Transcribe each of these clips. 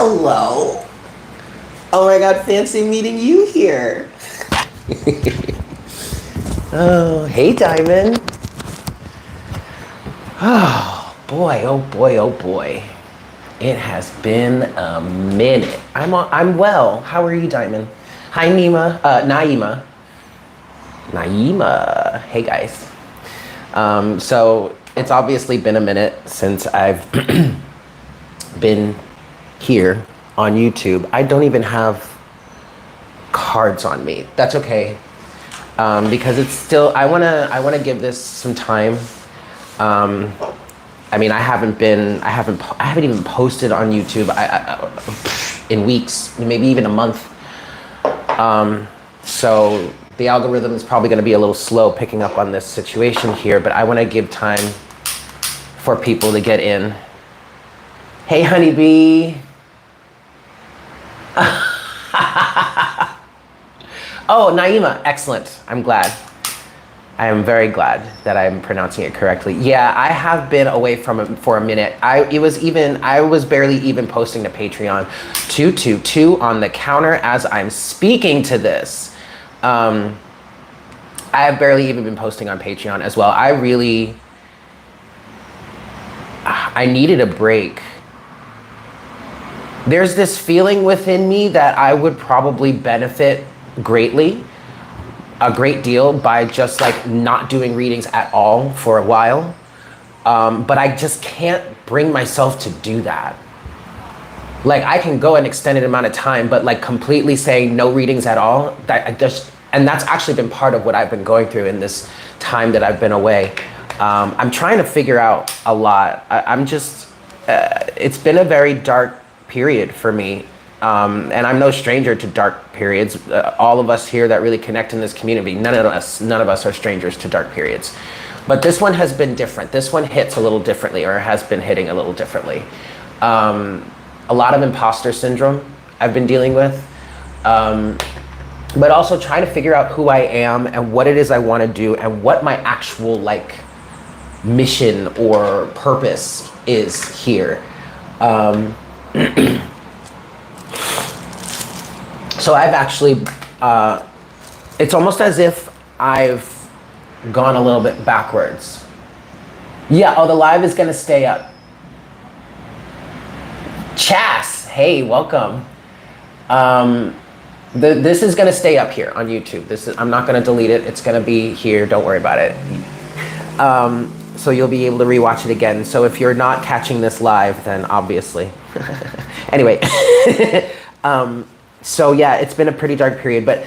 Hello. Oh my God, fancy meeting you here. Oh, hey, Diamond. Oh boy, oh boy, oh boy. It has been a minute. I'm well. How are you, Diamond? Hi, Naima. Naima. Hey, guys. So it's obviously been a minute since I've been here on YouTube. I don't even have cards on me. That's okay, because it's still. I wanna give this some time. I mean, I haven't even posted on YouTube in weeks, maybe even a month. So the algorithm is probably going to be a little slow picking up on this situation here, but I want to give time for people to get in. Hey, honeybee. Oh, Naima, excellent. I'm glad. I am very glad that I'm pronouncing it correctly. Yeah, I have been away from it for a minute. I was barely even posting to Patreon. 222 on the counter as I'm speaking to this. I have barely even been posting on Patreon as well. I needed a break. There's this feeling within me that I would probably benefit greatly, a great deal, by just like not doing readings at all for a while. But I just can't bring myself to do that. Like, I can go an extended amount of time, but like completely saying no readings at all, and that's actually been part of what I've been going through in this time that I've been away. I'm trying to figure out a lot. It's been a very dark period for me. And I'm no stranger to dark periods. All of us here that really connect in this community, none of us are strangers to dark periods. But this one has been different. This one hits a little differently, or has been hitting a little differently. A lot of imposter syndrome I've been dealing with. But also trying to figure out who I am and what it is I want to do and what my actual mission or purpose is here. So I've actually, it's almost as if I've gone a little bit backwards. Yeah, oh, the live is gonna stay up. Chas, hey, welcome. This is gonna stay up here on YouTube. I'm not gonna delete it. It's gonna be here, don't worry about it. So you'll be able to rewatch it again. So if you're not catching this live, then obviously. Anyway, so yeah, it's been a pretty dark period, but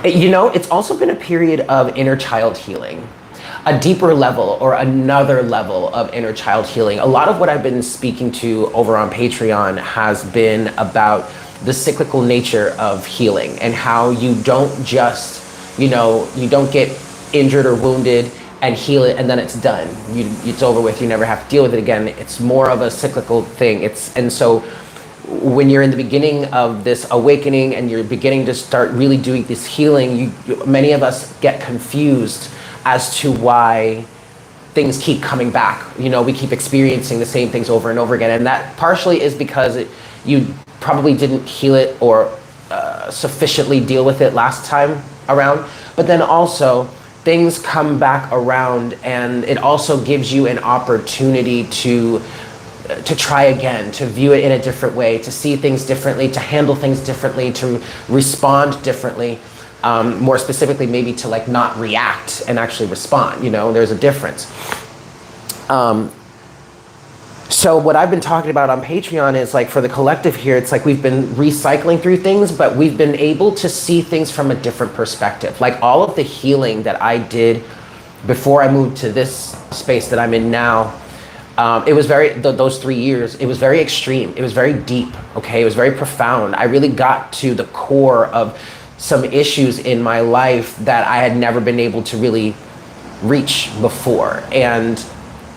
it's also been a period of inner child healing, a deeper level or another level of inner child healing. A lot of what I've been speaking to over on Patreon has been about the cyclical nature of healing and how you don't just, you don't get injured or wounded and heal it and then it's done. It's over with. You never have to deal with it again. It's more of a cyclical thing. And so when you're in the beginning of this awakening and you're beginning to start really doing this healing, many of us get confused as to why things keep coming back. We keep experiencing the same things over and over again. And that partially is because you probably didn't heal it or sufficiently deal with it last time around. But then also things come back around and it also gives you an opportunity to try again, to view it in a different way, to see things differently, to handle things differently, to respond differently. More specifically, maybe to not react and actually respond. There's a difference. So what I've been talking about on Patreon is for the collective here, it's we've been recycling through things, but we've been able to see things from a different perspective. All of the healing that I did before I moved to this space that I'm in now, it was those 3 years, it was very extreme. It was very deep, okay? It was very profound. I really got to the core of some issues in my life that I had never been able to really reach before. And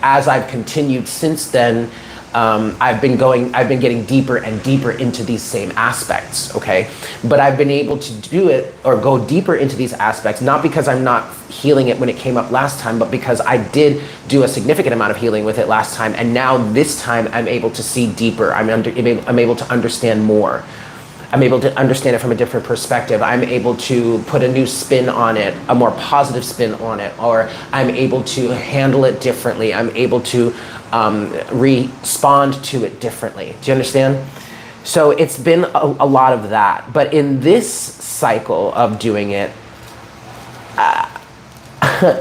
as I've continued since then, I've been getting deeper and deeper into these same aspects, okay? But I've been able to do it or go deeper into these aspects, not because I'm not healing it when it came up last time, but because I did do a significant amount of healing with it last time. And now this time I'm able to see deeper. I'm able to understand more. I'm able to understand it from a different perspective. I'm able to put a new spin on it, a more positive spin on it, or I'm able to handle it differently. I'm able to respond to it differently. Do you understand? So it's been a lot of that. But in this cycle of doing it,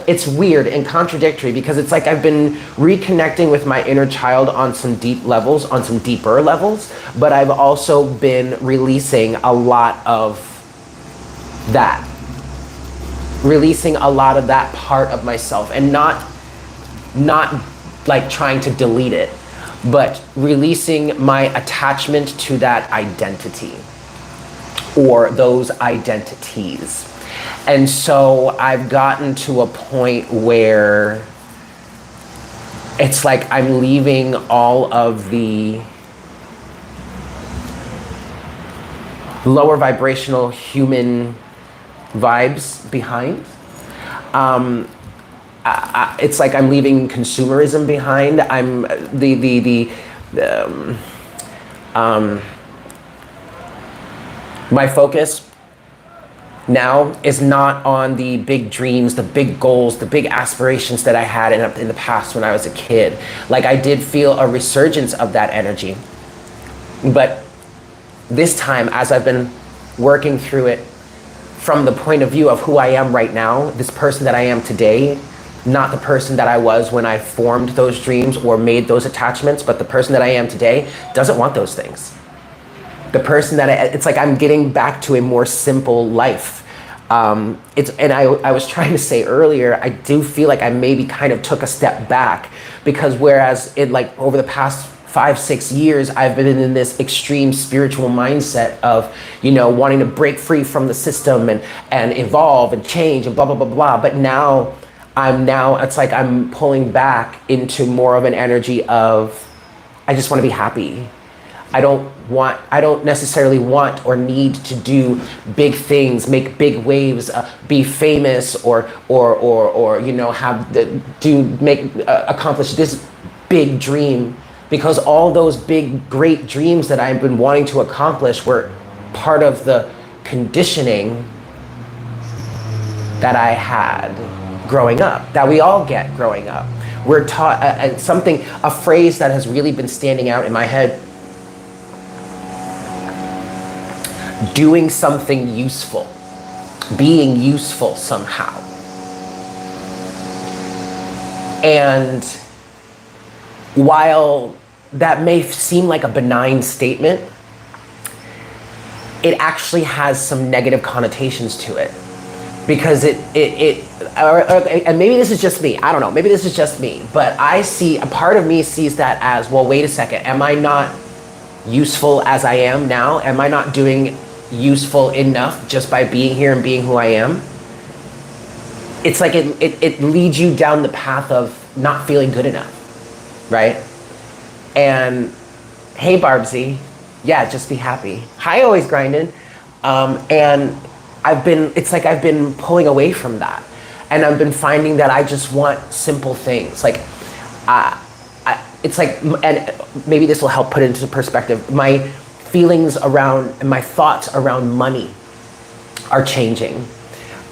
it's weird and contradictory because it's like I've been reconnecting with my inner child on some deep levels, on some deeper levels, but I've also been releasing a lot of that. Releasing a lot of that part of myself and not like trying to delete it, but releasing my attachment to that identity or those identities. And so I've gotten to a point where it's like I'm leaving all of the lower vibrational human vibes behind. It's like I'm leaving consumerism behind. I'm my focus now is not on the big dreams, the big goals, the big aspirations that I had in the past when I was a kid. Like I did feel a resurgence of that energy. But this time, as I've been working through it from the point of view of who I am right now, this person that I am today, not the person that I was when I formed those dreams or made those attachments, but the person that I am today doesn't want those things. The person that it's like I'm getting back to a more simple life. I was trying to say earlier, I do feel like I maybe kind of took a step back because whereas like over the past 5-6 years, I've been in this extreme spiritual mindset of, wanting to break free from the system and evolve and change and blah, blah, blah, blah. But now it's like I'm pulling back into more of an energy of, I just want to be happy. I don't necessarily want or need to do big things, make big waves, be famous or accomplish this big dream, because all those big, great dreams that I've been wanting to accomplish were part of the conditioning that I had growing up, that we all get growing up. We're taught a phrase that has really been standing out in my head: doing something useful, being useful somehow. And while that may seem like a benign statement, it actually has some negative connotations to it. Because and maybe this is just me, I don't know, maybe this is just me, but a part of me sees that as, well, wait a second, am I not useful as I am now? Am I not doing useful enough just by being here and being who I am? It's like it leads you down the path of not feeling good enough, right? And hey, Barbsy, yeah, just be happy. Hi, Always Grinding. And it's like I've been pulling away from that. And I've been finding that I just want simple things. Like, it's like, and maybe this will help put it into perspective. My feelings around, and my thoughts around money are changing.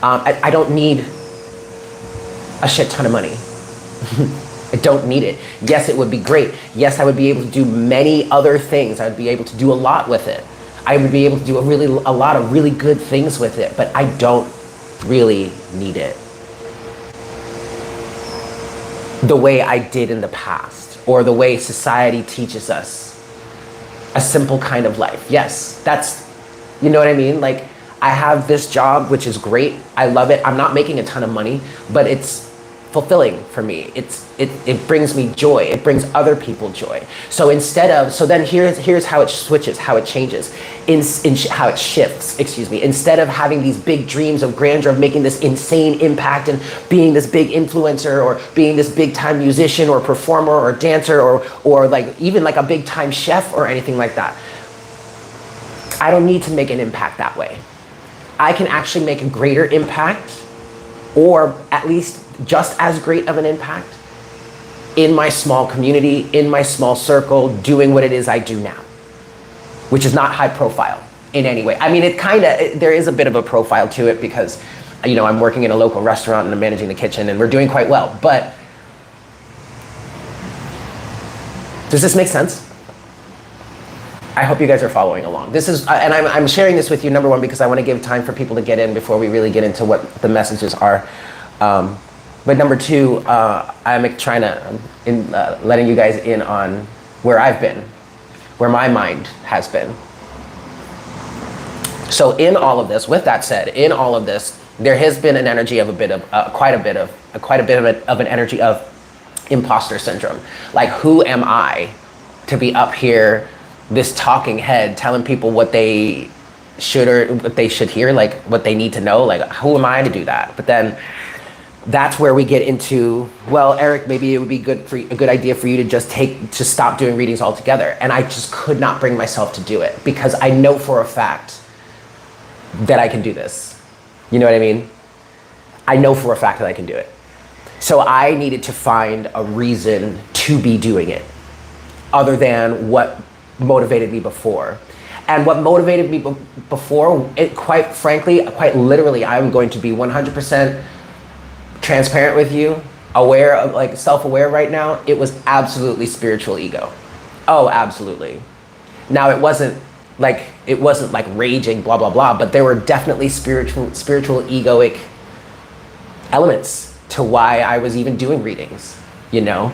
I don't need a shit ton of money. I don't need it. Yes, it would be great. Yes, I would be able to do many other things. I would be able to do a lot with it. I would be able to do a lot of really good things with it, but I don't really need it the way I did in the past, or the way society teaches us a simple kind of life. Yes, that's, you know what I mean? Like, I have this job, which is great. I love it. I'm not making a ton of money, but fulfilling for me. It brings me joy. It brings other people joy. So then here's how it switches, how it changes, how it shifts, excuse me. Instead of having these big dreams of grandeur, of making this insane impact and being this big influencer or being this big time musician or performer or dancer or like even like a big time chef or anything like that, I don't need to make an impact that way. I can actually make a greater impact, or at least just as great of an impact, in my small community, in my small circle, doing what it is I do now, which is not high profile in any way. I mean, there is a bit of a profile to it because, you know, I'm working in a local restaurant and I'm managing the kitchen and we're doing quite well, but does this make sense? I hope you guys are following along. This is, and I'm sharing this with you, number one, because I want to give time for people to get in before we really get into what the messages are. But number two, I'm letting you guys in on where I've been, where my mind has been. So in all of this, with that said, in all of this, there has been an energy of quite a bit of an energy of imposter syndrome. Like, who am I to be up here, this talking head, telling people what they should or what they should hear, like what they need to know? Like, who am I to do that? But then that's where we get into, well, Eric, maybe it would be a good idea for you to stop doing readings altogether. And I just could not bring myself to do it because I know for a fact that I can do this. You know what I mean? I know for a fact that I can do it. So I needed to find a reason to be doing it other than what motivated me before. And what motivated me before, quite frankly, quite literally, I'm going to be 100% transparent with you, aware of, like, self-aware right now. It was absolutely spiritual ego. Oh, absolutely. Now it wasn't like raging blah blah blah, but there were definitely spiritual egoic elements to why I was even doing readings, you know?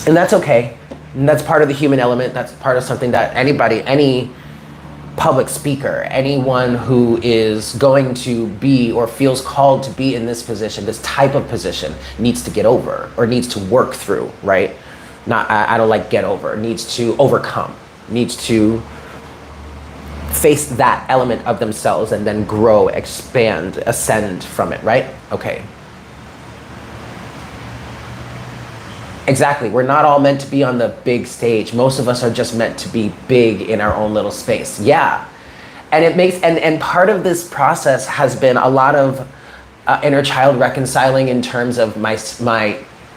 And that's okay. And that's part of the human element. That's part of something that any public speaker, anyone who is going to be or feels called to be in this position, this type of position, needs to get over or needs to work through, right? I don't like get over, needs to overcome, needs to face that element of themselves and then grow, expand, ascend from it, right? Okay. Exactly. We're not all meant to be on the big stage. Most of us are just meant to be big in our own little space. Yeah. And it makes, and part of this process has been a lot of inner child reconciling in terms of my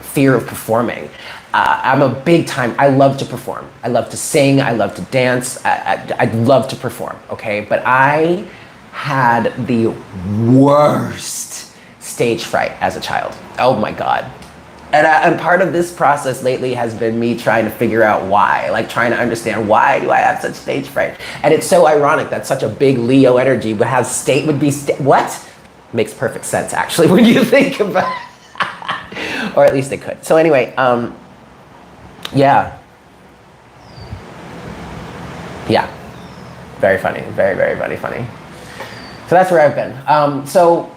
fear of performing. I'm a big time, I love to perform. I love to sing, I love to dance, I love to perform, okay? But I had the worst stage fright as a child. Oh my God. And part of this process lately has been me trying to figure out why, like trying to understand why do I have such stage fright? And it's so ironic that such a big Leo energy would have what? Makes perfect sense actually when you think about it. Or at least it could. So anyway, yeah. Very funny, very, very, very funny. So that's where I've been. So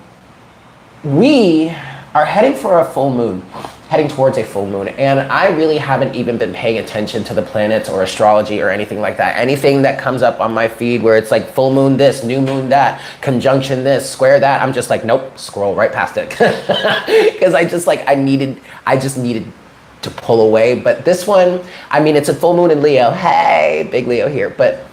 we are heading for a full moon. Heading towards a full moon, and I really haven't even been paying attention to the planets or astrology or anything like that. Anything that comes up on my feed where it's like full moon this, new moon that, conjunction this, square that, I'm just like, nope, scroll right past it. Because I just needed to pull away. But this one, I mean, it's a full moon in Leo. Hey, big Leo here, but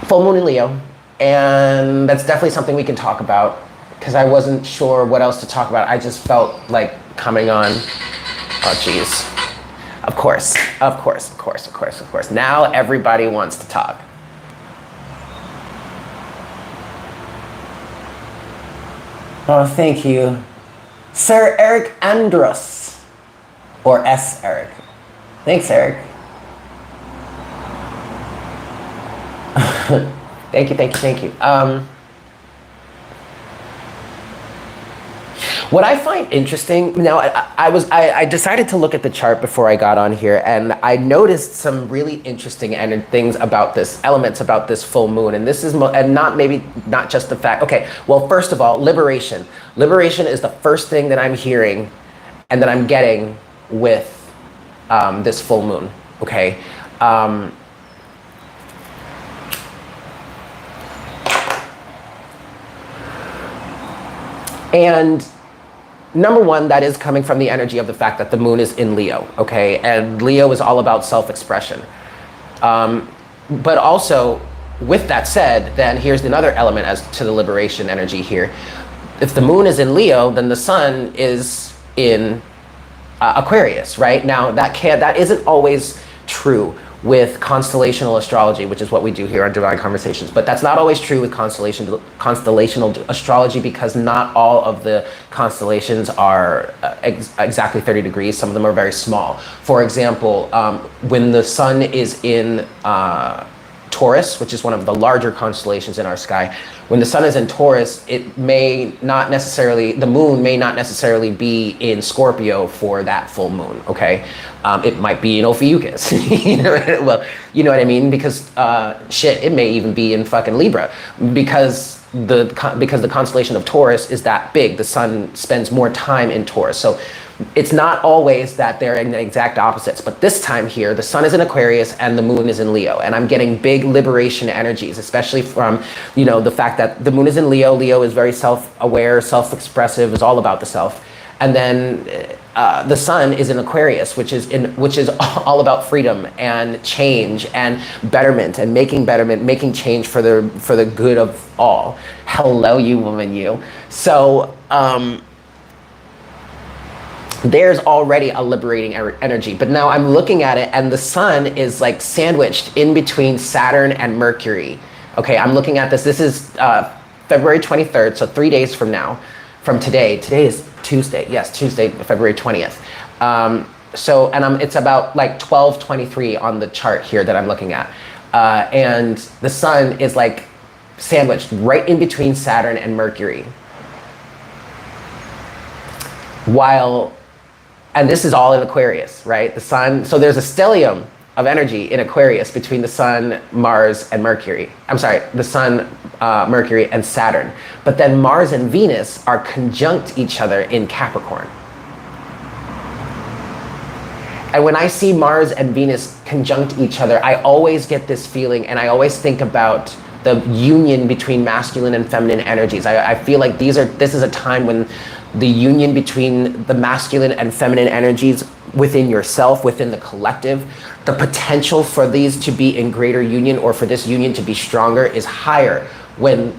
full moon in Leo, and that's definitely something we can talk about. Because I wasn't sure what else to talk about. I just felt like coming on. Oh, geez. Of course. Now everybody wants to talk. Oh, thank you. Sir Eric Andros. Or S. Eric. Thanks, Eric. Thank you. What I find interesting now, I decided to look at the chart before I got on here, and I noticed some really interesting things about this, elements about this full moon, and this is and not just the fact. Okay, well, first of all, liberation. Liberation is the first thing that I'm hearing, and that I'm getting with this full moon. Okay. And number one, that is coming from the energy of the fact that the moon is in Leo, okay? And Leo is all about self-expression. But also, with that said, then here's another element as to the liberation energy here. If the moon is in Leo, then the sun is in Aquarius, right? Now, that isn't always true with constellational astrology, which is what we do here on Divine Conversations. But that's not always true with constellational astrology, because not all of the constellations are exactly 30 degrees. Some of them are very small. For example, when the sun is in Taurus, which is one of the larger constellations in our sky, when the sun is in Taurus, the moon may not necessarily be in Scorpio for that full moon, okay? It might be in Ophiuchus, well, you know what I mean? Because it may even be in fucking Libra, because the constellation of Taurus is that big. The sun spends more time in Taurus. So it's not always that they're in the exact opposites, but this time here, the sun is in Aquarius and the moon is in Leo. And I'm getting big liberation energies, especially from, the fact that the moon is in Leo. Leo is very self-aware, self-expressive, is all about the self. And then the sun is in Aquarius, which is all about freedom and change and betterment and making change for the good of all. Hello, you woman, you. So, there's already a liberating energy, but now I'm looking at it and the sun is like sandwiched in between Saturn and Mercury. Okay, I'm looking at this. This is February 23rd, so 3 days from now, from today. Today is Tuesday. Yes, Tuesday, February 20th. It's about like 12:23 on the chart here that I'm looking at. And the sun is like sandwiched right in between Saturn and Mercury. And this is all in Aquarius, right? The sun, so there's a stellium of energy in Aquarius between the sun, Mars, and Mercury. I'm sorry, the sun, Mercury, and Saturn. But then Mars and Venus are conjunct each other in Capricorn. And when I see Mars and Venus conjunct each other, I always get this feeling, and I always think about the union between masculine and feminine energies. I feel like this is a time when the union between the masculine and feminine energies within yourself, within the collective, the potential for these to be in greater union or for this union to be stronger is higher when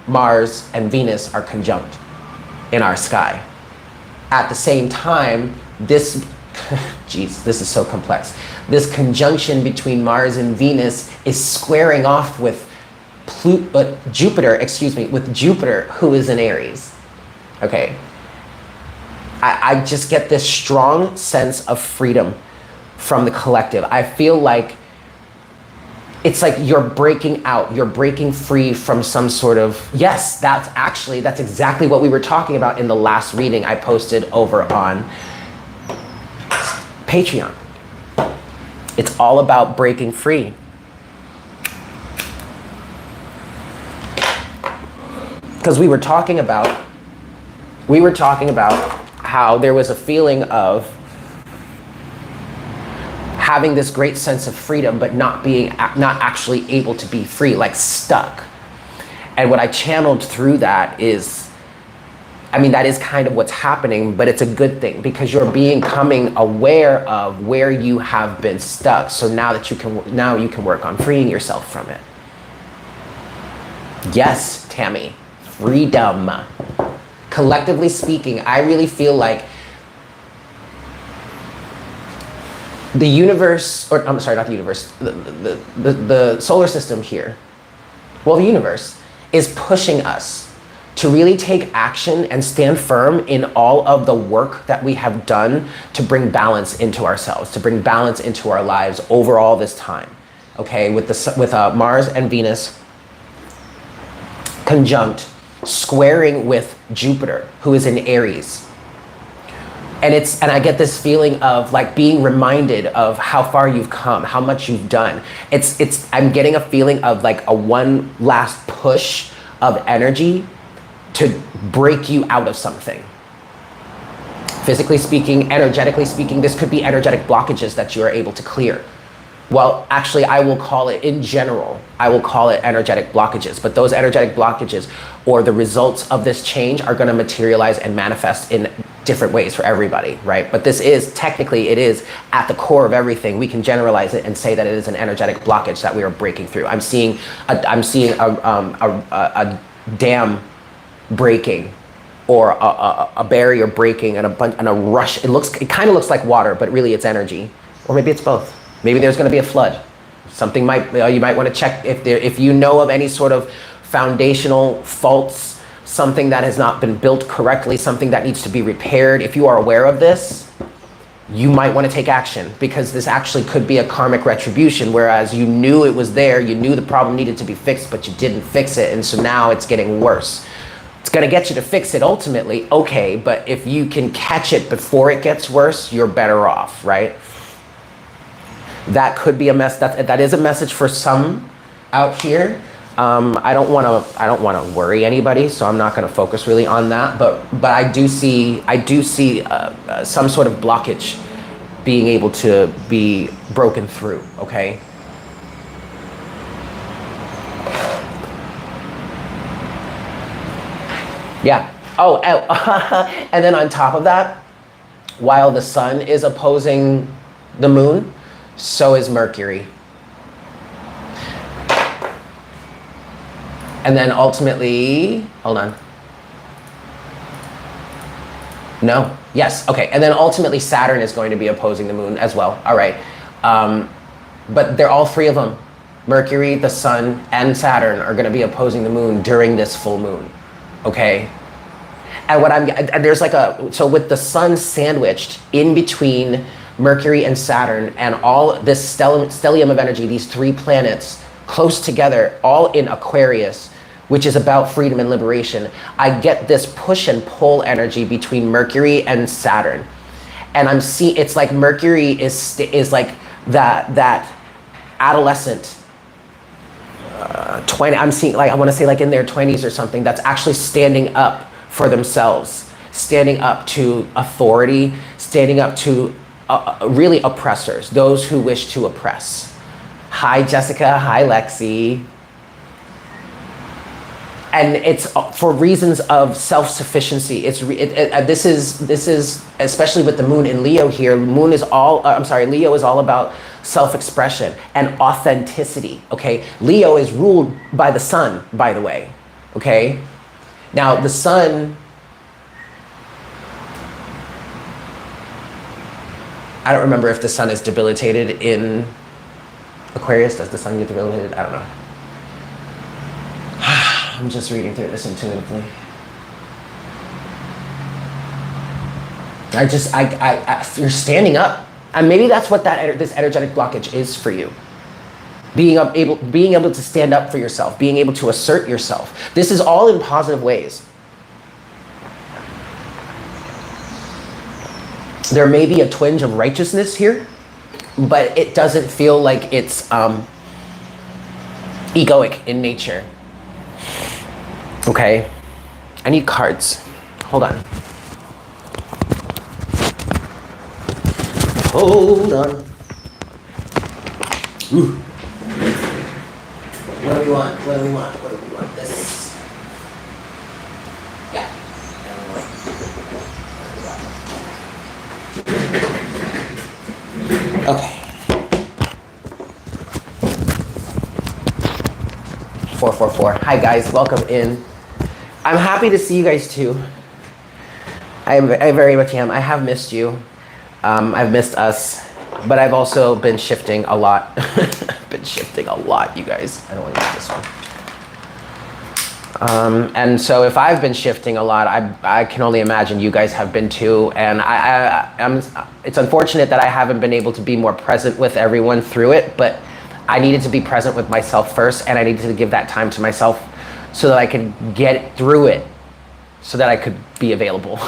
Mars and Venus are conjunct in our sky. At the same time, this is so complex. This conjunction between Mars and Venus is squaring off with Jupiter, who is in Aries. Okay. I just get this strong sense of freedom from the collective. I feel like it's like you're breaking out, you're breaking free from some sort of, yes, that's exactly what we were talking about in the last reading I posted over on Patreon. It's all about breaking free. Because we were talking about how there was a feeling of having this great sense of freedom, but not actually able to be free, like stuck. And what I channeled through that is, that is kind of what's happening, but it's a good thing because you're becoming aware of where you have been stuck. So now you can work on freeing yourself from it. Yes, Tammy, freedom. Collectively speaking, I really feel like the universe, or I'm sorry, not the universe, the solar system here, the universe is pushing us to really take action and stand firm in all of the work that we have done to bring balance into ourselves, to bring balance into our lives over all this time. Okay, with Mars and Venus conjunct squaring with Jupiter, who is in Aries. And I get this feeling of like being reminded of how far you've come, how much you've done. I'm getting a feeling of like a one last push of energy to break you out of something. Physically speaking, energetically speaking, this could be energetic blockages that you are able to clear. Well, actually, I will call it, in general, I will call it energetic blockages. But those energetic blockages or the results of this change are going to materialize and manifest in different ways for everybody, right? But this is, technically, it is at the core of everything. We can generalize it and say that it is an energetic blockage that we are breaking through. I'm seeing a dam breaking, or a barrier breaking, and a rush. It kind of looks like water, but really it's energy. Or maybe it's both. Maybe there's going to be a flood. You might want to check if you know of any sort of foundational faults, something that has not been built correctly, something that needs to be repaired. If you are aware of this, you might want to take action, because this actually could be a karmic retribution, whereas you knew it was there, you knew the problem needed to be fixed, but you didn't fix it, and so now it's getting worse. It's going to get you to fix it ultimately, okay, but if you can catch it before it gets worse, you're better off, right? That could be that is a message for some out here. I don't want to worry anybody, so I'm not going to focus really on that. But I do see some sort of blockage being able to be broken through. Okay. Yeah. Oh, and then on top of that, while the sun is opposing the moon, so is Mercury. And then ultimately, hold on. No, yes, okay. And then ultimately Saturn is going to be opposing the moon as well. All right. But they're all three of them. Mercury, the sun, and Saturn are going to be opposing the moon during this full moon. Okay. And there's like so with the sun sandwiched in between Mercury and Saturn, and all this stellium of energy, these three planets close together, all in Aquarius, which is about freedom and liberation, I get this push and pull energy between Mercury and Saturn. And I'm seeing, it's like Mercury is like that adolescent, 20, I'm seeing, like, I want to say like in their 20s or something, that's actually standing up for themselves, standing up to authority, standing up to really oppressors, those who wish to oppress. Hi, Jessica. Hi, Lexi. And it's for reasons of self-sufficiency. This is especially with the moon in Leo here. Leo is all about self-expression and authenticity. Okay, Leo is ruled by the sun, by the way. Okay, now the sun. I don't remember if the sun is debilitated in Aquarius. Does the sun get debilitated? I don't know. I'm just reading through this intuitively. You're standing up. And maybe that's what this energetic blockage is for you. Being able to stand up for yourself, being able to assert yourself. This is all in positive ways. There may be a twinge of righteousness here, but it doesn't feel like it's egoic in nature. Okay, I need cards. Hold on. Hold on. Ooh. What do we want? What do we want? What do we want? This. Yeah. Okay. 444. Hi guys, welcome in. I'm happy to see you guys too. I very much am. I have missed you. I've missed us, but I've also been shifting a lot. Been shifting a lot, you guys. I don't want to use this one. And so if I've been shifting a lot, I can only imagine you guys have been too. And it's unfortunate that I haven't been able to be more present with everyone through it, but I needed to be present with myself first, and I needed to give that time to myself so that I could get through it, so that I could be available.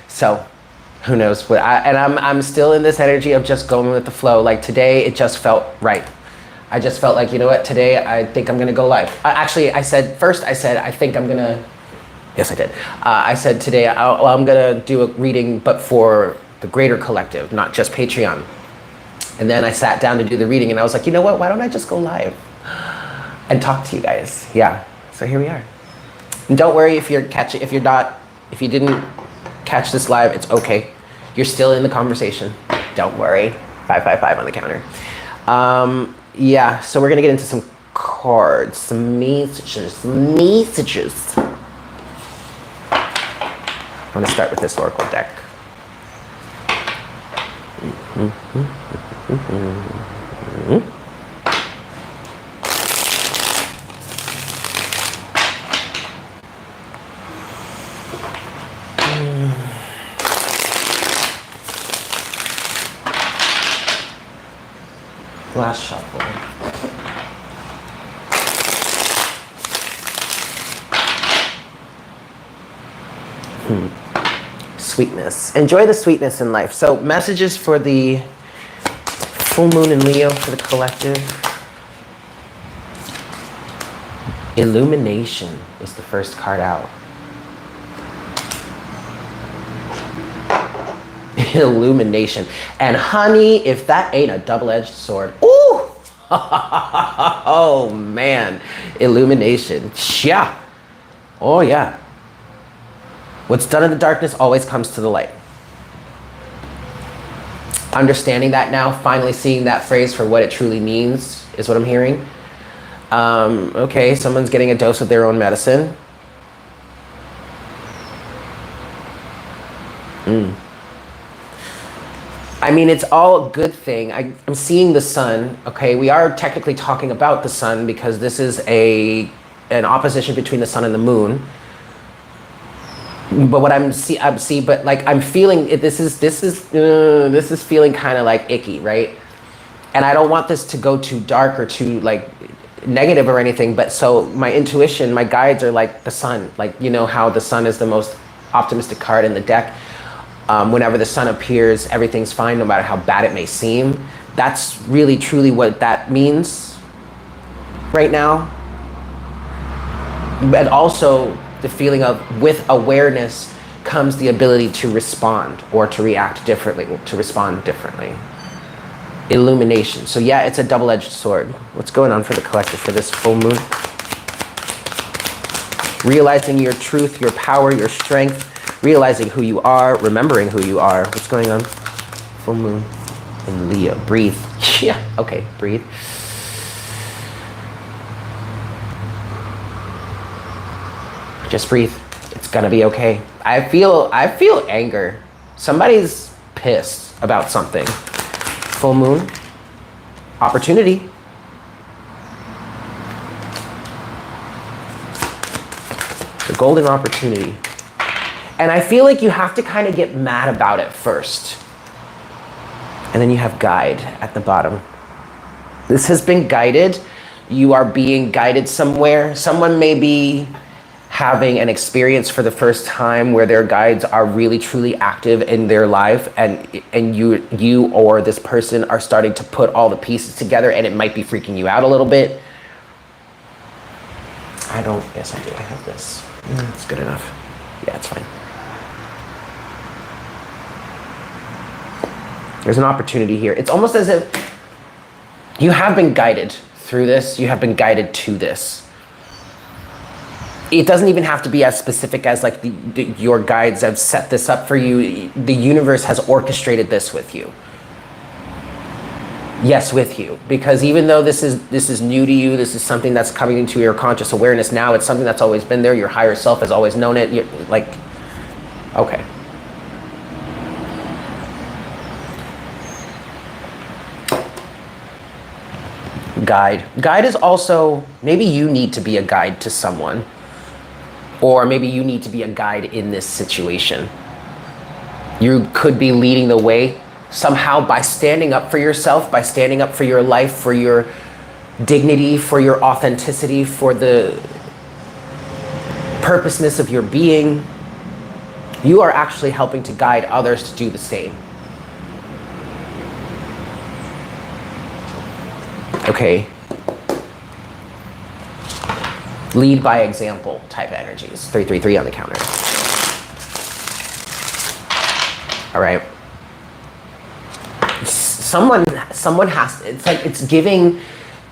So who knows what I'm still in this energy of just going with the flow. Like today, it just felt right. I just felt like, you know what, today I think I'm gonna go live. Actually, I said, I think I'm gonna, yes I did. I said today, I'm gonna do a reading, but for the greater collective, not just Patreon. And then I sat down to do the reading and I was like, you know what, why don't I just go live and talk to you guys? Yeah, so here we are. And don't worry if you didn't catch this live, it's okay. You're still in the conversation. Don't worry. 555 on the counter. Yeah, so we're gonna get into some cards, some messages. I'm gonna start with this Oracle deck. Last shuffle. Sweetness. Enjoy the sweetness in life. So messages for the full moon in Leo, for the collective. Illumination is the first card out. Illumination. And honey, if that ain't a double-edged sword. Ooh! Oh man. Illumination. Yeah. Oh yeah. What's done in the darkness always comes to the light. Understanding that now, finally seeing that phrase for what it truly means is what I'm hearing. Okay, someone's getting a dose of their own medicine. I mean, it's all a good thing. I'm seeing the sun. Okay, we are technically talking about the sun because this is an opposition between the sun and the moon. But what I'm feeling it. This is feeling kind of like icky, right? And I don't want this to go too dark or too like negative or anything. But so my intuition, my guides are like the sun. Like, you know how the sun is the most optimistic card in the deck. Whenever the sun appears, everything's fine, no matter how bad it may seem. That's really, truly what that means right now. But also the feeling of, with awareness comes the ability to respond or to react differently, to respond differently. Illumination. So yeah, it's a double-edged sword. What's going on for the collective for this full moon? Realizing your truth, your power, your strength. Realizing who you are, remembering who you are. What's going on? Full moon in Leo. Breathe. Yeah, okay, breathe. Just breathe. It's gonna be okay. I feel anger. Somebody's pissed about something. Full moon. Opportunity. The golden opportunity. And I feel like you have to kind of get mad about it first. And then you have guide at the bottom. This has been guided. You are being guided somewhere. Someone may be having an experience for the first time where their guides are really truly active in their life, and you or this person are starting to put all the pieces together, and it might be freaking you out a little bit. Yes I do, I have this. It's good enough. Yeah, it's fine. There's an opportunity here. It's almost as if you have been guided through this. You have been guided to this. It doesn't even have to be as specific as like your guides have set this up for you. The universe has orchestrated this with you. Yes, with you. Because even though this is new to you, this is something that's coming into your conscious awareness now. It's something that's always been there. Your higher self has always known it. You're like, okay. Guide. Guide is also, maybe you need to be a guide to someone. Or maybe you need to be a guide in this situation. You could be leading the way somehow by standing up for yourself, by standing up for your life, for your dignity, for your authenticity, for the purposeness of your being, you are actually helping to guide others to do the same. Okay. Lead by example type energies. 333 on the counter. All right. Someone has, it's like it's giving,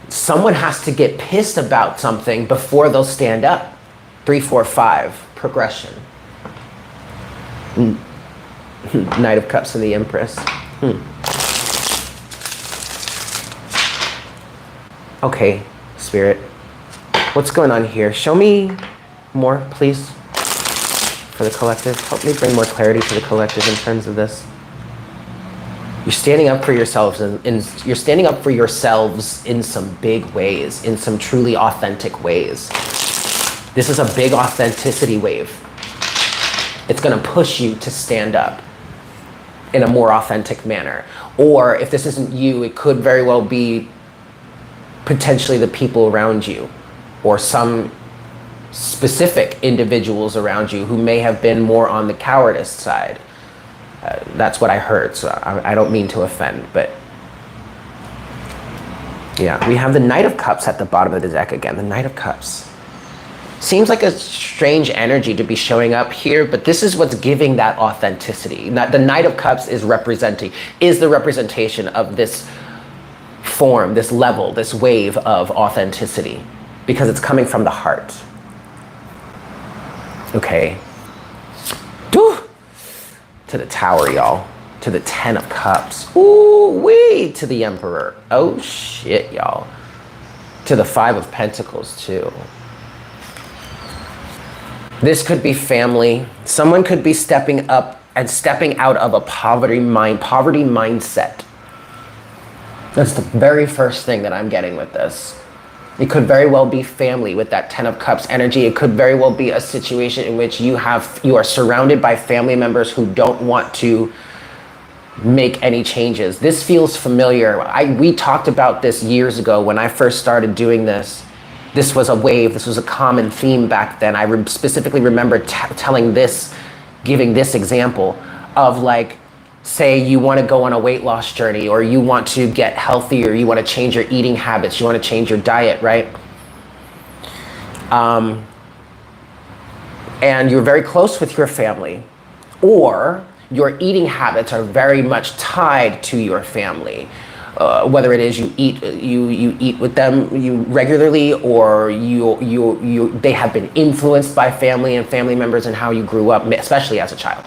someone has to get pissed about something before they'll stand up. 3, 4, 5, progression. Knight of Cups and the Empress. Okay, Spirit. What's going on here? Show me more, please, for the collective. Help me bring more clarity to the collective in terms of this. You're standing up for yourselves, and you're standing up for yourselves in some big ways, in some truly authentic ways. This is a big authenticity wave. It's going to push you to stand up in a more authentic manner. Or if this isn't you, it could very well be potentially the people around you, or some specific individuals around you who may have been more on the cowardice side. That's what I heard, so I don't mean to offend, but yeah, we have the Knight of Cups at the bottom of the deck again, the Knight of Cups. Seems like a strange energy to be showing up here, but this is what's giving that authenticity. The Knight of Cups is the representation of this form, this level, this wave of authenticity, because it's coming from the heart. Okay. To the Tower, y'all. To the 10 of Cups. Ooh-wee! To the Emperor. Oh, shit, y'all. To the 5 of Pentacles, too. This could be family. Someone could be stepping up and stepping out of a poverty mindset. That's the very first thing that I'm getting with this. It could very well be family with that 10 of Cups energy. It could very well be a situation in which you are surrounded by family members who don't want to make any changes. This feels familiar. We talked about this years ago when I first started doing this. This was a wave. This was a common theme back then. I specifically remember giving this example of, like, say you want to go on a weight loss journey, or you want to get healthier, you want to change your eating habits, you want to change your diet, right? And you're very close with your family, or your eating habits are very much tied to your family. Whether it is you eat with them regularly, or they have been influenced by family and family members and how you grew up, especially as a child.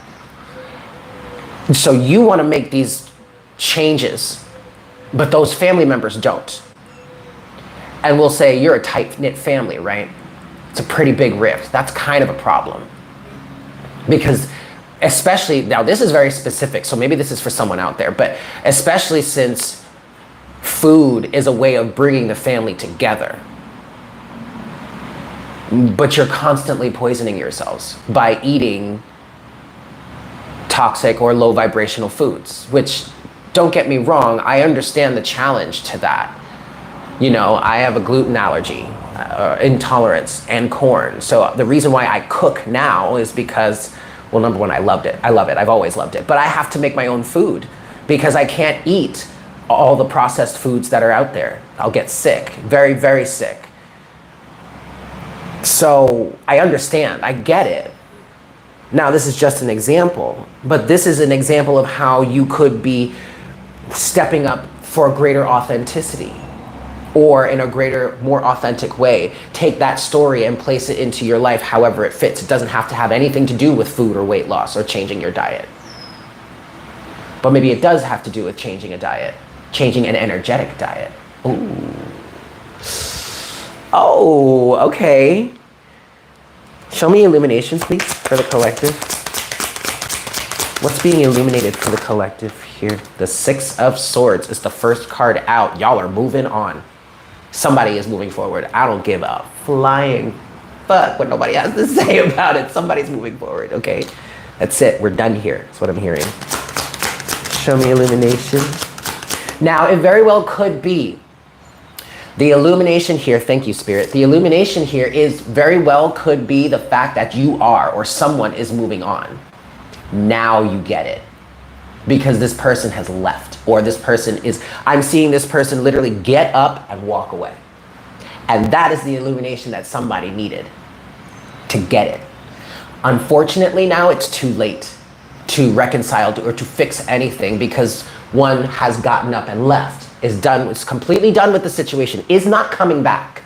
So you want to make these changes, but those family members don't. And we'll say you're a tight-knit family, right? It's a pretty big rift. That's kind of a problem. Because especially, now this is very specific, so maybe this is for someone out there, but especially since food is a way of bringing the family together. But you're constantly poisoning yourselves by eating toxic or low vibrational foods, which, don't get me wrong, I understand the challenge to that. You know, I have a gluten allergy, intolerance, and corn. So the reason why I cook now is because, well, number one, I love it. I've always loved it. But I have to make my own food because I can't eat all the processed foods that are out there. I'll get sick, very, very sick. So I understand, I get it. Now, this is just an example, but this is an example of how you could be stepping up for a greater authenticity, or in a greater, more authentic way. Take that story and place it into your life however it fits. It doesn't have to have anything to do with food or weight loss or changing your diet. But maybe it does have to do with changing a diet, changing an energetic diet. Ooh. Oh, okay. Show me illuminations, please, for the collective. What's being illuminated for the collective here? The 6 of Swords is the first card out. Y'all are moving on. Somebody is moving forward. I don't give a flying fuck what nobody has to say about it. Somebody's moving forward, okay? That's it. We're done here. That's what I'm hearing. Show me illumination. Now, it very well could be The illumination here, thank you, Spirit. The illumination here is very well could be the fact that you are or someone is moving on. Now you get it. Because this person has left, or this person is, I'm seeing this person literally get up and walk away. And that is the illumination that somebody needed to get it. Unfortunately, now it's too late to reconcile or to fix anything because one has gotten up and left. Is completely done with the situation, is not coming back,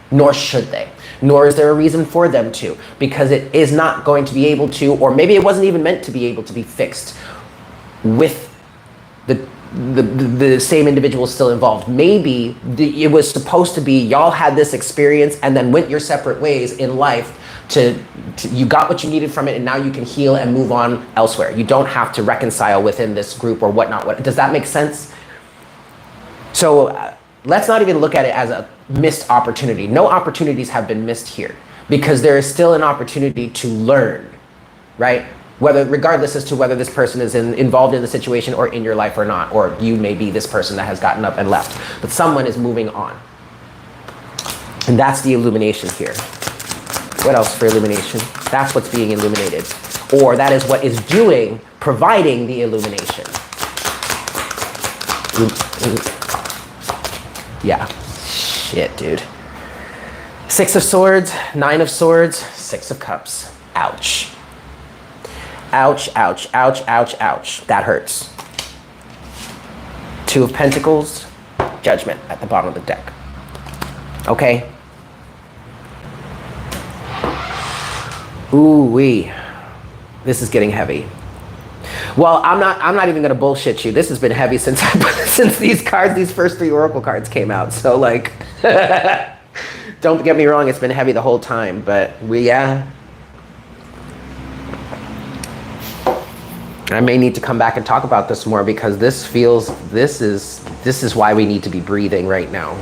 nor should they, nor is there a reason for them to, because it is not going to be able to, or maybe it wasn't even meant to be able to be fixed with the same individual still involved. Maybe it was supposed to be y'all had this experience and then went your separate ways in life to you got what you needed from it and now you can heal and move on elsewhere. You don't have to reconcile within this group or whatnot. Does that make sense? So let's not even look at it as a missed opportunity. No opportunities have been missed here because there is still an opportunity to learn, right? Regardless as to whether this person is involved in the situation or in your life or not, or you may be this person that has gotten up and left, but someone is moving on. And that's the illumination here. What else for illumination? That's what's being illuminated. Or that is what is providing the illumination. Yeah, shit, dude. 6 of Swords, 9 of Swords, 6 of Cups. Ouch. Ouch, ouch, ouch, ouch, ouch. That hurts. 2 of Pentacles, Judgment at the bottom of the deck. Okay. Ooh-wee. This is getting heavy. Well, I'm not even gonna bullshit you. This has been heavy since these first 3 Oracle cards came out. So like, don't get me wrong, it's been heavy the whole time, but I may need to come back and talk about this more because this is why we need to be breathing right now.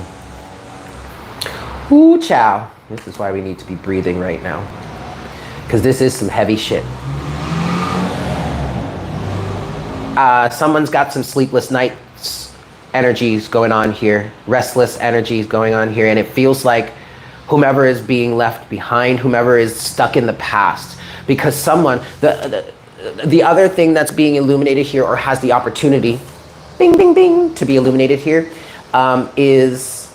Ooh, chow. This is why we need to be breathing right now. Because this is some heavy shit. Someone's got some sleepless nights energies going on here, restless energies going on here, and it feels like whomever is being left behind, whomever is stuck in the past, because someone, the other thing that's being illuminated here or has the opportunity, bing, bing, bing, to be illuminated here, is,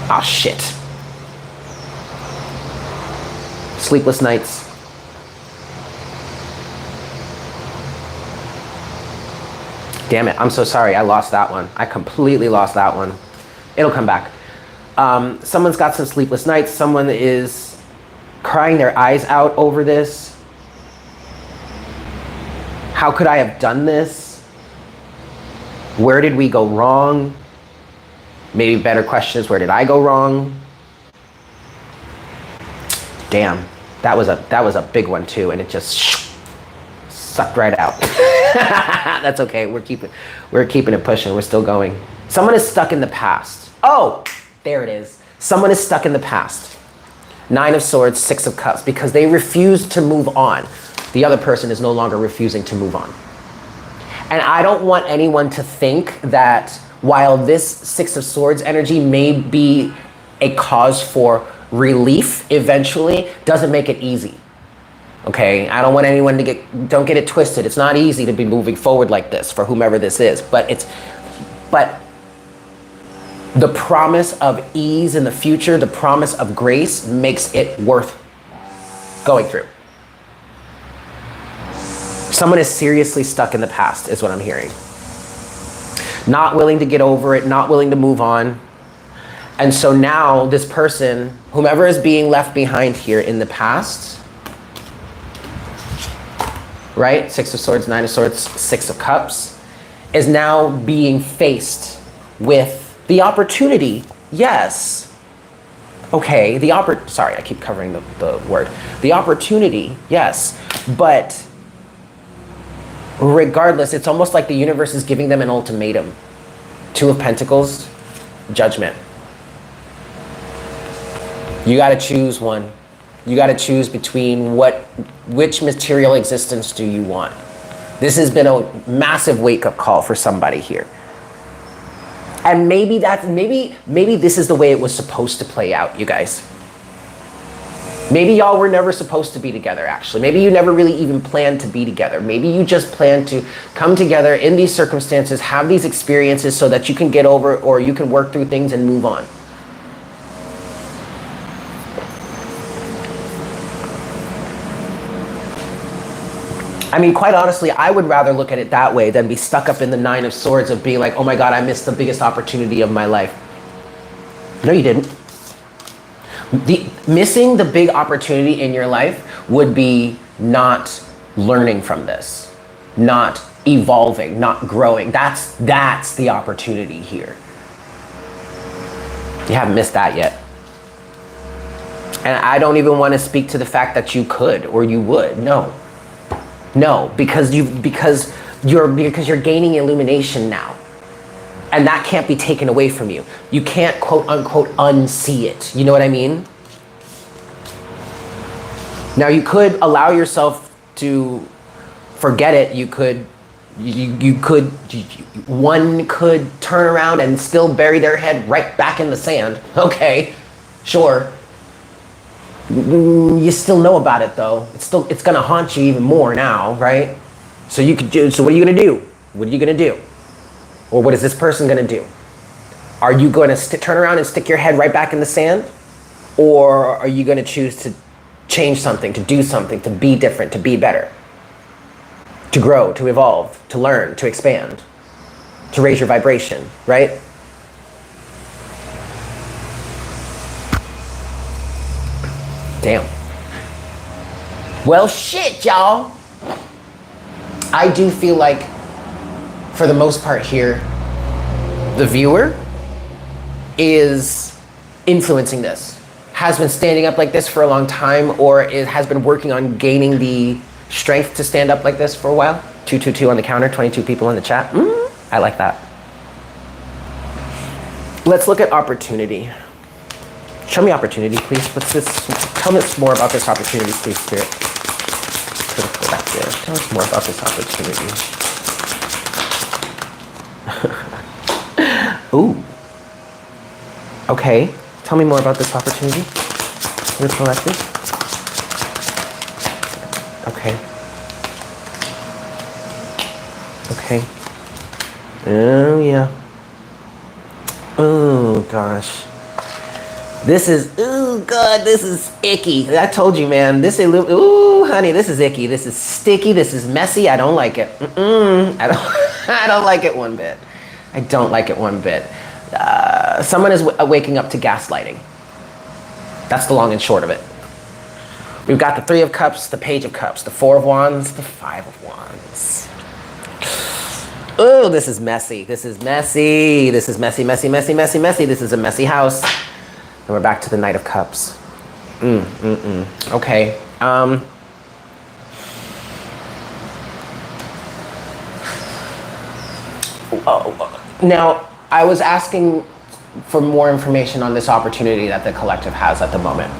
oh shit, sleepless nights. Damn it, I'm so sorry, I lost that one. I completely lost that one. It'll come back. Someone's got some sleepless nights. Someone is crying their eyes out over this. How could I have done this? Where did we go wrong? Maybe better question is, where did I go wrong? Damn, that was a big one too, and it just sucked right out. That's okay. We're keeping it pushing. We're still going. Someone is stuck in the past. Oh, there it is. Someone is stuck in the past. 9 of Swords, 6 of Cups, because they refuse to move on. The other person is no longer refusing to move on. And I don't want anyone to think that while this 6 of Swords energy may be a cause for relief eventually, doesn't make it easy. Okay, I don't want anyone to don't get it twisted. It's not easy to be moving forward like this for whomever this is, but the promise of ease in the future, the promise of grace makes it worth going through. Someone is seriously stuck in the past is what I'm hearing. Not willing to get over it, not willing to move on. And so now this person, whomever is being left behind here in the past, right? 6 of Swords, 9 of Swords, 6 of Cups, is now being faced with the opportunity. Yes. Okay, sorry, I keep covering the word. The opportunity, yes. But regardless, it's almost like the universe is giving them an ultimatum. 2 of Pentacles, Judgment. You got to choose one. You got to choose between which material existence do you want? This has been a massive wake-up call for somebody here. And maybe this is the way it was supposed to play out, you guys. Maybe y'all were never supposed to be together, actually. Maybe you never really even planned to be together. Maybe you just planned to come together in these circumstances, have these experiences so that you can get over or you can work through things and move on. I mean, quite honestly, I would rather look at it that way than be stuck up in the 9 of Swords of being like, oh my God, I missed the biggest opportunity of my life. No, you didn't. Missing the big opportunity in your life would be not learning from this, not evolving, not growing. That's the opportunity here. You haven't missed that yet. And I don't even want to speak to the fact that you could or you would. No, because you're gaining illumination now. And that can't be taken away from you. You can't, quote unquote, unsee it. You know what I mean? Now you could allow yourself to forget it. One could turn around and still bury their head right back in the sand. Okay, sure. You still know about it though. It's gonna haunt you even more now, right? So what are you gonna do? What are you gonna do? Or what is this person gonna do? Are you gonna turn around and stick your head right back in the sand? Or are you gonna choose to change something, to do something, to be different, to be better? To grow, to evolve, to learn, to expand, to raise your vibration, right? Damn. Well, shit, y'all. I do feel like, for the most part here, the viewer is influencing this, has been standing up like this for a long time, or has been working on gaining the strength to stand up like this for a while. 222 on the counter, 22 people in the chat. I like that. Let's look at opportunity. Show me opportunity, please. Tell us more about this opportunity, please, Spirit. Tell us more about this opportunity. Ooh. Okay. Tell me more about this opportunity. You're collective. Okay. Okay. Oh, yeah. Oh, gosh. This is, ooh, God, this is icky. I told you, man. Ooh, honey, this is icky. This is sticky. This is messy. I don't like it. I don't like it one bit. I don't like it one bit. Someone is waking up to gaslighting. That's the long and short of it. We've got the 3 of Cups, the Page of Cups, the 4 of Wands, the 5 of Wands. Oh, this is messy. This is messy. This is messy, messy, messy, messy, messy. This is a messy house. And we're back to the Knight of Cups. Okay. Now, I was asking for more information on this opportunity that the collective has at the moment.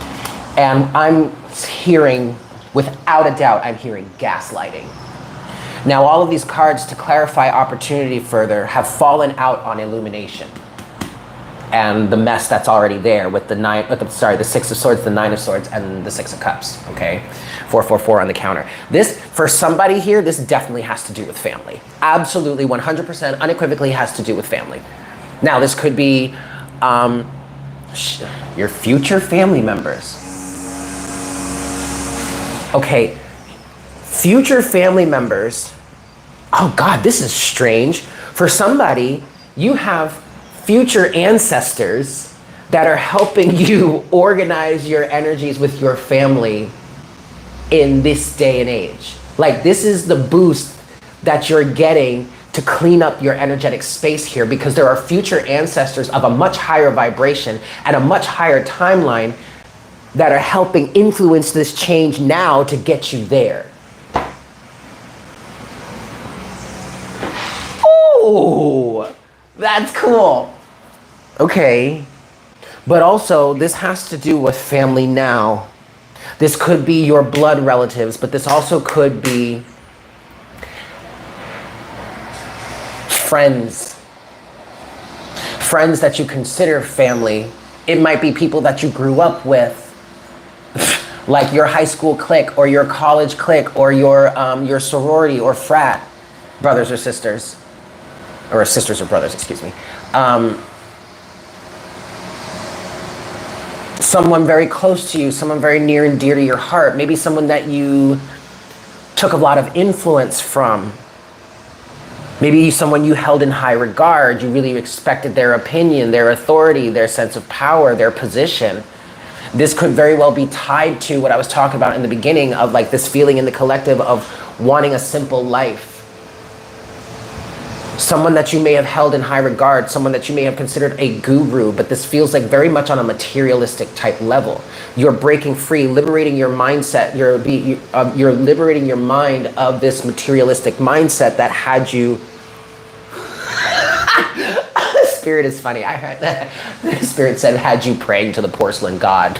And I'm hearing, without a doubt, I'm hearing gaslighting. Now, all of these cards, to clarify opportunity further, have fallen out on illumination. And the mess that's already there with the 6 of Swords, the 9 of Swords, and the 6 of Cups, okay? 444 on the counter. This, for somebody here, this definitely has to do with family. Absolutely, 100%, unequivocally has to do with family. Now, this could be your future family members. Okay, future family members. Oh God, this is strange. For somebody, you have future ancestors that are helping you organize your energies with your family in this day and age. Like, this is the boost that you're getting to clean up your energetic space here, because there are future ancestors of a much higher vibration and a much higher timeline that are helping influence this change now to get you there. Oh, that's cool. Okay. But also, this has to do with family now. This could be your blood relatives, but this also could be friends. friends that you consider family. It might be people that you grew up with, like your high school clique or your college clique or your sorority or frat brothers or sisters, or sisters or brothers, excuse me. Someone very close to you, someone very near and dear to your heart, maybe someone that you took a lot of influence from. Maybe someone you held in high regard, you really respected their opinion, their authority, their sense of power, their position. This could very well be tied to what I was talking about in the beginning of like this feeling in the collective of wanting a simple life. Someone that you may have held in high regard, someone that you may have considered a guru, but this feels like very much on a materialistic type level. You're breaking free, liberating your mindset, you're liberating your mind of this materialistic mindset that had you. Spirit is funny. I heard that. The Spirit said had you praying to the porcelain god.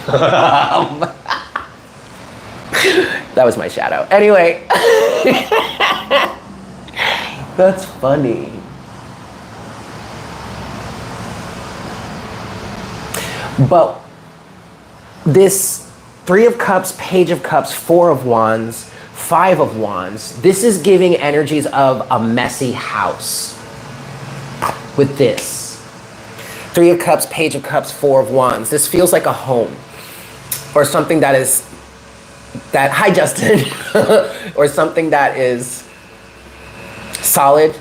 That was my shadow. Anyway. That's funny. But this 3 of Cups, Page of Cups, 4 of Wands, 5 of Wands, this is giving energies of a messy house with this. 3 of Cups, Page of Cups, 4 of Wands. This feels like a home or something that is, hi Justin, or something that is solid,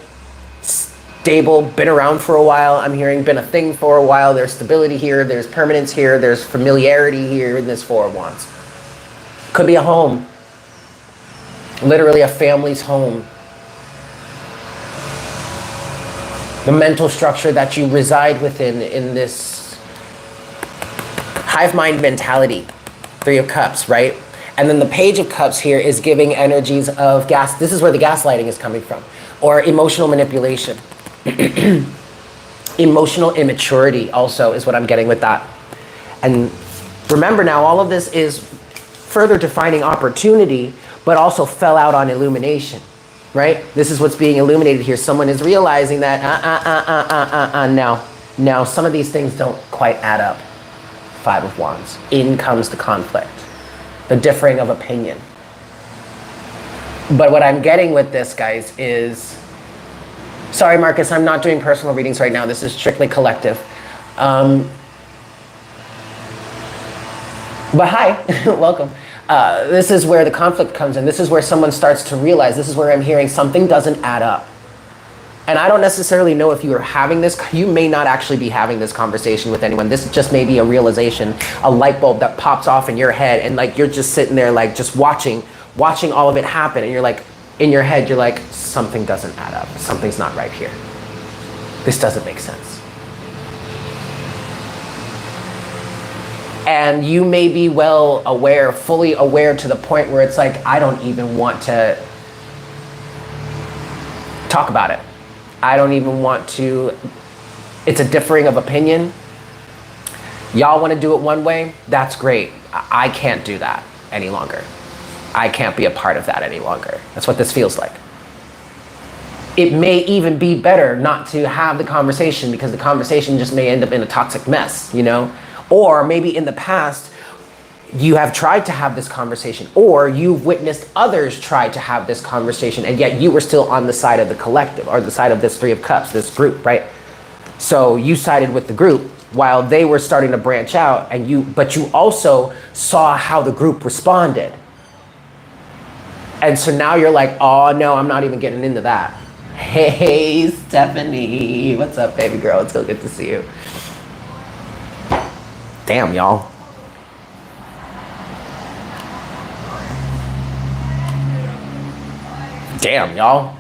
stable, been around for a while. I'm hearing been a thing for a while. There's stability here, there's permanence here, there's familiarity here in this 4 of Wands. Could be a home, literally a family's home. The mental structure that you reside within in this hive mind mentality, 3 of Cups, right? And then the Page of Cups here is giving energies of this is where the gaslighting is coming from, or emotional manipulation. Emotional immaturity also is what I'm getting with that. And remember now, all of this is further defining opportunity, but also fell out on illumination, right? This is what's being illuminated here. Someone is realizing that, now some of these things don't quite add up. 5 of Wands. In comes the conflict, the differing of opinion. But what I'm getting with this, guys, is, sorry, Marcus, I'm not doing personal readings right now. This is strictly collective. But hi, welcome. This is where the conflict comes in. This is where someone starts to realize, this is where I'm hearing something doesn't add up. And I don't necessarily know if you are having this, you may not actually be having this conversation with anyone. This just may be a realization, a light bulb that pops off in your head, and like you're just sitting there like just watching all of it happen, and you're like, in your head, you're like, something doesn't add up. Something's not right here. This doesn't make sense. And you may be well aware, fully aware to the point where it's like, I don't even want to talk about it. I don't even want to, it's a differing of opinion. Y'all want to do it one way? That's great. I can't do that any longer. I can't be a part of that any longer. That's what this feels like. It may even be better not to have the conversation, because the conversation just may end up in a toxic mess, you know? Or maybe in the past, you have tried to have this conversation, or you've witnessed others try to have this conversation, and yet you were still on the side of the collective, or the side of this 3 of Cups, this group, right? So you sided with the group while they were starting to branch out, but you also saw how the group responded. And so now you're like, oh no, I'm not even getting into that. Hey, Stephanie, what's up, baby girl? It's so good to see you. Damn, y'all. Damn, y'all.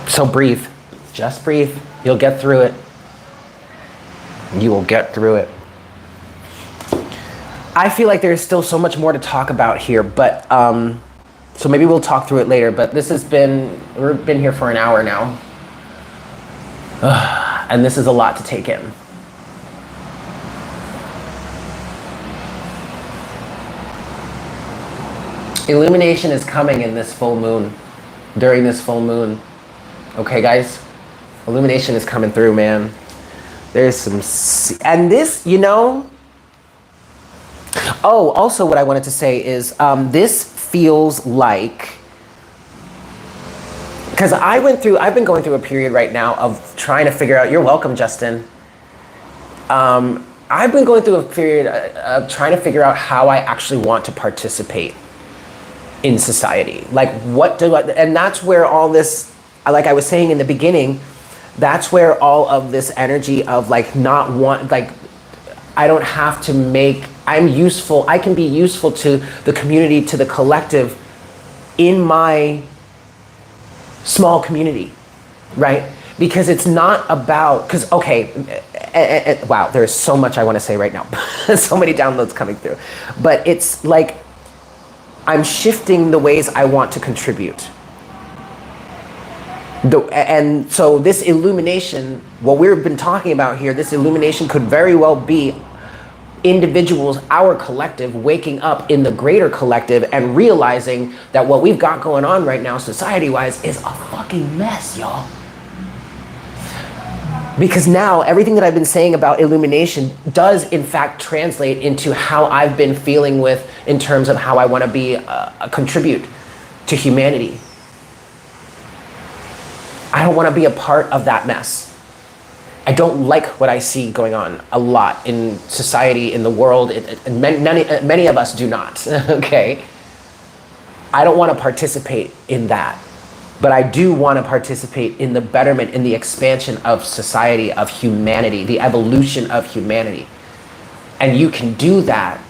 So breathe. Just breathe. You'll get through it. You will get through it. I feel like there's still so much more to talk about here, but so maybe we'll talk through it later. But this has been, we've been here for an hour now. And this is a lot to take in. Illumination is coming in this full moon. during this full moon. Okay, guys? Illumination is coming through, man. There's some... And this, you know... Oh, also what I wanted to say is this feels like... Because I've been going through a period right now of trying to figure out... You're welcome, Justin. I've been going through a period of trying to figure out how I actually want to participate in society. Like, what do I... And that's where all this... Like I was saying in the beginning, that's where all of this energy of like not want... Like, I don't have to make... I'm useful. I can be useful to the community, to the collective in my small community, right? Because it's not about, because, okay, wow, there's so much I want to say right now. So many downloads coming through. But it's like, I'm shifting the ways I want to contribute. And so this illumination, what we've been talking about here, this illumination could very well be individuals, our collective, waking up in the greater collective and realizing that what we've got going on right now society-wise is a fucking mess, y'all. Because now everything that I've been saying about illumination does in fact translate into how I've been feeling with, in terms of how I want to be contribute to humanity. I don't want to be a part of that mess. I don't like what I see going on a lot in society, in the world, and many of us do not, okay? I don't want to participate in that, but I do want to participate in the betterment, in the expansion of society, of humanity, the evolution of humanity. And you can do that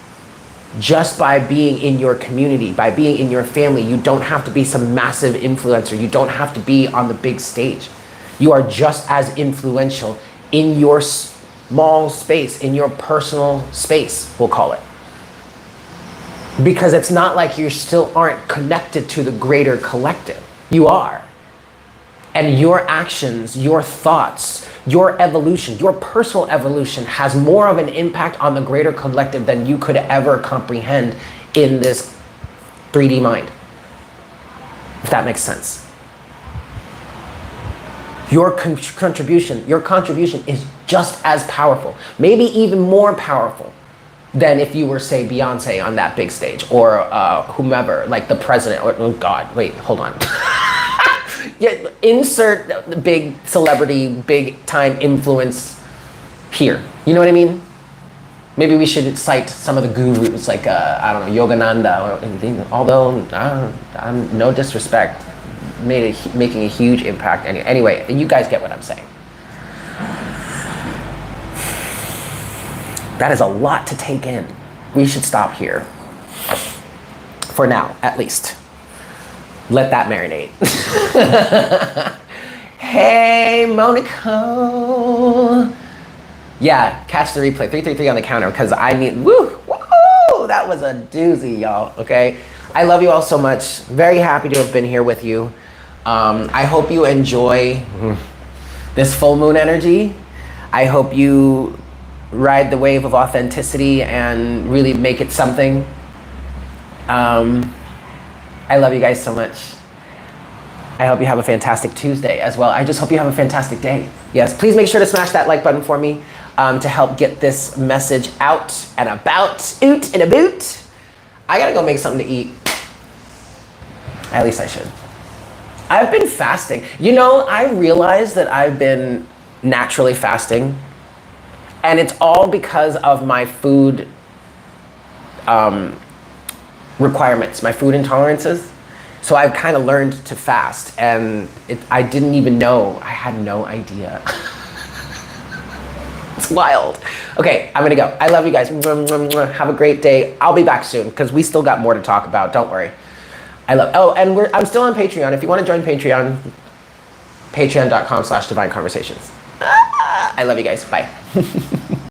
just by being in your community, by being in your family. You don't have to be some massive influencer. You don't have to be on the big stage. You are just as influential in your small space, in your personal space, we'll call it. Because it's not like you still aren't connected to the greater collective. You are. And your actions, your thoughts, your evolution, your personal evolution has more of an impact on the greater collective than you could ever comprehend in this 3D mind. If that makes sense. Your contribution is just as powerful, maybe even more powerful than if you were, say, Beyonce on that big stage, or whomever, like the president, or, oh God, wait, hold on. Yeah, insert the big celebrity, big time influence here. You know what I mean? Maybe we should cite some of the gurus, like, I don't know, Yogananda, although, I'm no disrespect, making a huge impact. Anyway, you guys get what I'm saying. That is a lot to take in. We should stop here. For now, at least. Let that marinate. Hey, Monaco. Yeah, catch the replay. 333 on the counter, because I need, woo, that was a doozy, y'all, okay? I love you all so much. Very happy to have been here with you. I hope you enjoy this full moon energy. I hope you ride the wave of authenticity and really make it something. I love you guys so much. I hope you have a fantastic Tuesday as well. I just hope you have a fantastic day. Yes, please make sure to smash that like button for me to help get this message out and about, oot and about. I gotta go make something to eat. At least I should. I've been fasting. You know, I realized that I've been naturally fasting, and it's all because of my food requirements, my food intolerances. So I've kind of learned to fast, and I didn't even know. I had no idea. It's wild. Okay, I'm gonna go. I love you guys. Have a great day. I'll be back soon because we still got more to talk about. Don't worry. Oh, and I'm still on Patreon. If you want to join Patreon, patreon.com/divine conversations. I love you guys. Bye.